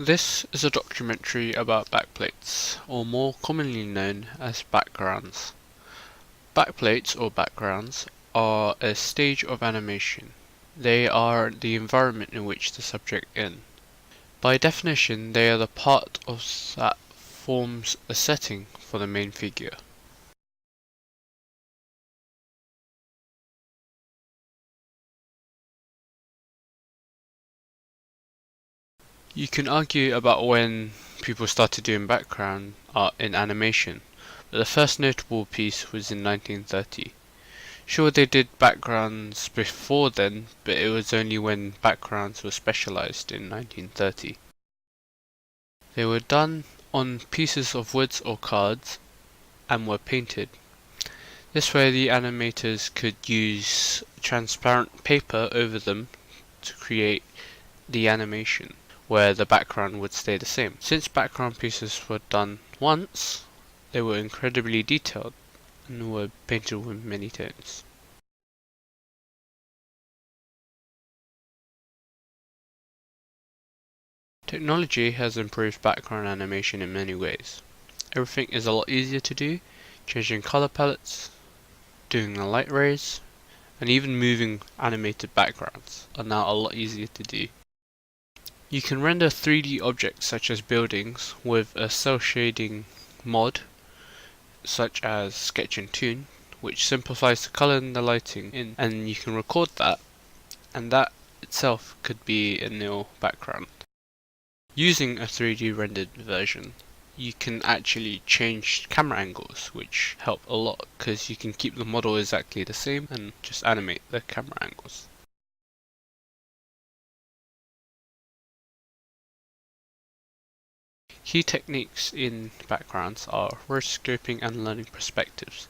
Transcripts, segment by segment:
This is a documentary about backplates, or more commonly known as backgrounds. Backplates, or backgrounds, are a stage of animation. They are the environment in which the subject is in. By definition, they are the part of that forms a setting for the main figure. You can argue about when people started doing background art in animation, but the first notable piece was in 1930. Sure, they did backgrounds before then, but it was only when backgrounds were specialized in 1930. They were done on pieces of wood or cards and were painted. This way the animators could use transparent paper over them to create the animation, where the background would stay the same. Since background pieces were done once, they were incredibly detailed and were painted with many tones. Technology has improved background animation in many ways. Everything is a lot easier to do, changing color palettes, doing the light rays, and even moving animated backgrounds are now a lot easier to do. You can render 3D objects such as buildings with a cell shading mod such as Sketch and Toon, which simplifies the color and the lighting and you can record that, and that itself could be a nil background. Using a 3D rendered version, you can actually change camera angles, which help a lot because you can keep the model exactly the same and just animate the camera angles. Key techniques in backgrounds are rotoscoping and learning perspectives.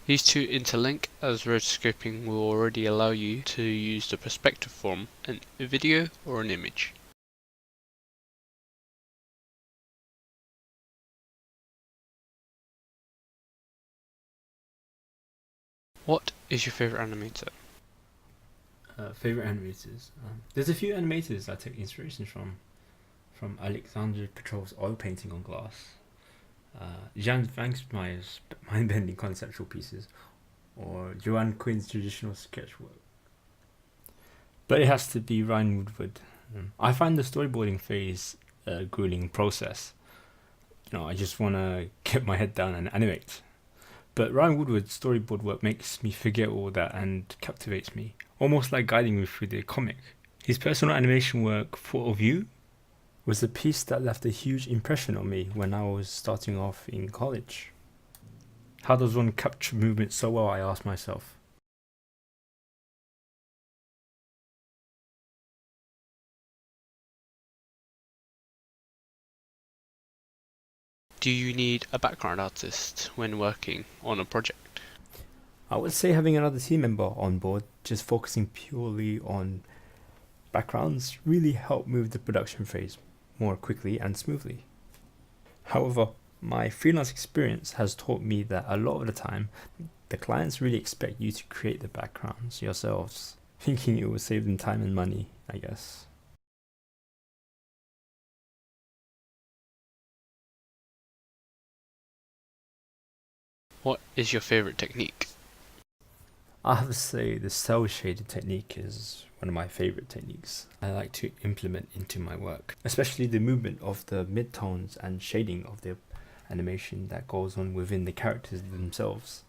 These two interlink as rotoscoping will already allow you to use the perspective form in a video or an image. What is your favorite animator? Favorite animators. There's a few animators I take inspiration from Alexander Petrov's oil painting on glass, Jan Vangsmeyer's mind-bending conceptual pieces, or Joanne Quinn's traditional sketch work. But it has to be Ryan Woodward. I find the storyboarding phase a grueling process. I just want to get my head down and animate. But Ryan Woodward's storyboard work makes me forget all that and captivates me, almost like guiding me through the comic. His personal animation work, Thought of You, was a piece that left a huge impression on me when I was starting off in college. How does one capture movement so well, I asked myself. Do you need a background artist when working on a project? I would say having another team member on board, just focusing purely on backgrounds, really helped move the production phase more quickly and smoothly. However, my freelance experience has taught me that a lot of the time, the clients really expect you to create the backgrounds yourselves, thinking it will save them time and money, I guess. What is your favorite technique? I have to say the cell shaded technique is one of my favorite techniques I like to implement into my work, especially the movement of the midtones and shading of the animation that goes on within the characters themselves.